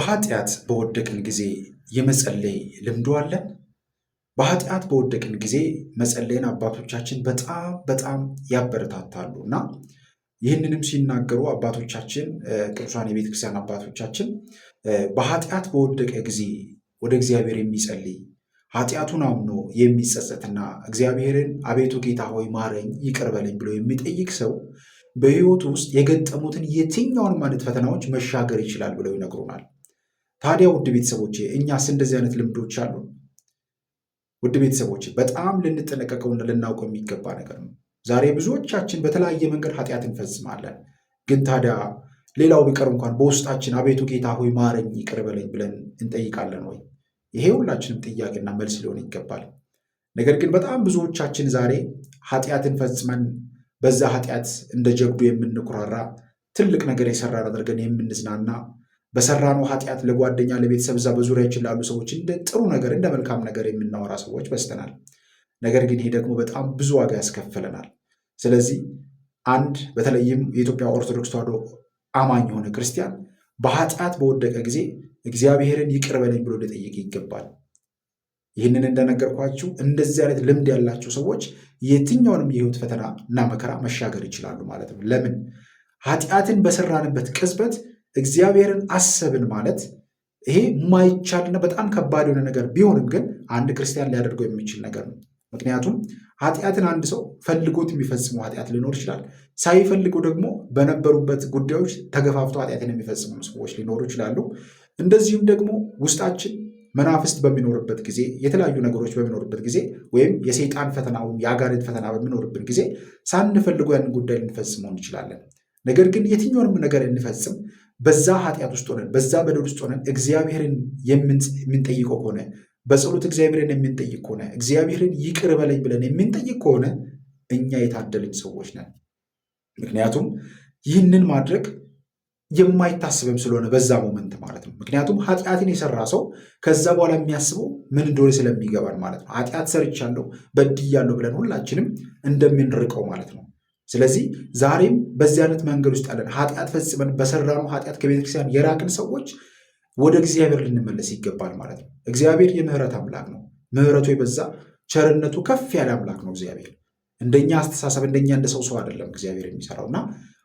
በኃጢአት በወደቅን ጊዜ የመጸለይ ልምዱ አለን። በኃጢአት በወደቅን ጊዜ መጸለይን አባቶቻችን በጣም ያበረታታሉ እና ይህንንም ሲናገሩ አባቶቻችን ቅዱሳን የቤተ ክርስቲያን አባቶቻችን በኃጢአት በወደቀ ጊዜ ወደ እግዚአብሔር የሚጸልይ ኃጢአቱን አምኖ የሚጸጸትና እግዚአብሔርን አቤቱ ጌታ ሆይ ማረኝ ይቅር በለኝ ብሎ የሚጠይቅ ሰው በሕይወቱ ውስጥ የገጠሙትን የትኛውንም አይነት ፈተናዎች መሻገር ይችላል ብለው ይነግሩናል። ታዲያ ውድ ቤተሰቦቼ እኛስ እንደዚህ አይነት ልምዶች አሉ? ውድ ቤተሰቦቼ በጣም ልንጠነቀቀውና ልናውቀው የሚገባ ነገር ነው። ዛሬ ብዙዎቻችን በተለያየ መንገድ ኃጢአት እንፈጽማለን። ግን ታዲያ ሌላው ቢቀር እንኳን በውስጣችን አቤቱ ጌታ ሆይ ማረኝ ይቅር በለኝ ብለን እንጠይቃለን ወይ? ይሄ ሁላችንም ጥያቄና መልስ ሊሆን ይገባል። ነገር ግን በጣም ብዙዎቻችን ዛሬ ኃጢአትን ፈጽመን በዛ ኃጢአት እንደ ጀብዱ የምንኩራራ፣ ትልቅ ነገር የሰራን አድርገን የምንዝናና፣ በሰራነው ኃጢአት ለጓደኛ ለቤተሰብ፣ እዛ በዙሪያችን ላሉ ሰዎች እንደ ጥሩ ነገር እንደ መልካም ነገር የምናወራ ሰዎች በዝተናል። ነገር ግን ይሄ ደግሞ በጣም ብዙ ዋጋ ያስከፍለናል። ስለዚህ አንድ በተለይም የኢትዮጵያ ኦርቶዶክስ ተዋሕዶ አማኝ የሆነ ክርስቲያን በኃጢአት በወደቀ ጊዜ እግዚአብሔርን ይቅር በለኝ ብሎ ሊጠይቅ ይገባል። ይህንን እንደነገርኳችሁ እንደዚህ አይነት ልምድ ያላቸው ሰዎች የትኛውንም የህይወት ፈተና እና መከራ መሻገር ይችላሉ ማለት ነው። ለምን? ኃጢአትን በሰራንበት ቅጽበት እግዚአብሔርን አሰብን ማለት ይሄ የማይቻልና በጣም ከባድ የሆነ ነገር ቢሆንም ግን አንድ ክርስቲያን ሊያደርገው የሚችል ነገር ነው። ምክንያቱም ኃጢአትን አንድ ሰው ፈልጎት የሚፈጽሙ ኃጢአት ሊኖር ይችላል። ሳይፈልጉ ደግሞ በነበሩበት ጉዳዮች ተገፋፍተው ኃጢአትን የሚፈጽሙ ሰዎች ሊኖሩ ይችላሉ። እንደዚሁም ደግሞ ውስጣችን መናፍስት በሚኖርበት ጊዜ፣ የተለያዩ ነገሮች በሚኖርበት ጊዜ ወይም የሰይጣን ፈተና ወይም የአጋንንት ፈተና በሚኖርበት ጊዜ ሳንፈልጉ ያንን ጉዳይ ልንፈጽመው እንችላለን። ነገር ግን የትኛውንም ነገር እንፈጽም በዛ ኃጢአት ውስጥ ሆነን በዛ በደል ውስጥ ሆነን እግዚአብሔርን የምንጠይቀው ከሆነ በጸሎት እግዚአብሔርን የምንጠይቅ ከሆነ እግዚአብሔርን ይቅር በለኝ ብለን የምንጠይቅ ከሆነ እኛ የታደልን ሰዎች ነን። ምክንያቱም ይህንን ማድረግ የማይታስብም ስለሆነ በዛ ሞመንት ማለት ነው። ምክንያቱም ኃጢአትን የሰራ ሰው ከዛ በኋላ የሚያስበው ምን እንደሆነ ስለሚገባን ማለት ነው። ኃጢአት ሰርቻለሁ በድያለሁ ብለን ሁላችንም እንደምንርቀው ማለት ነው። ስለዚህ ዛሬም በዚህ አይነት መንገድ ውስጥ ያለን ኃጢአት ፈጽመን በሰራነው ኃጢአት ከቤተክርስቲያን የራቅን ሰዎች ወደ እግዚአብሔር ልንመለስ ይገባል ማለት ነው። እግዚአብሔር የምህረት አምላክ ነው። ምህረቱ የበዛ ቸርነቱ ከፍ ያለ አምላክ ነው። እግዚአብሔር እንደኛ አስተሳሰብ እንደኛ እንደ ሰው አይደለም እግዚአብሔር የሚሰራውና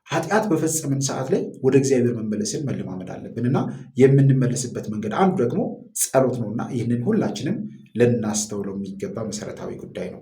ኃጢአት በፈጸምን ሰዓት ላይ ወደ እግዚአብሔር መመለስን መለማመድ አለብንና የምንመለስበት መንገድ አንዱ ደግሞ ጸሎት ነውና ይህንን ሁላችንም ልናስተውለው የሚገባ መሰረታዊ ጉዳይ ነው።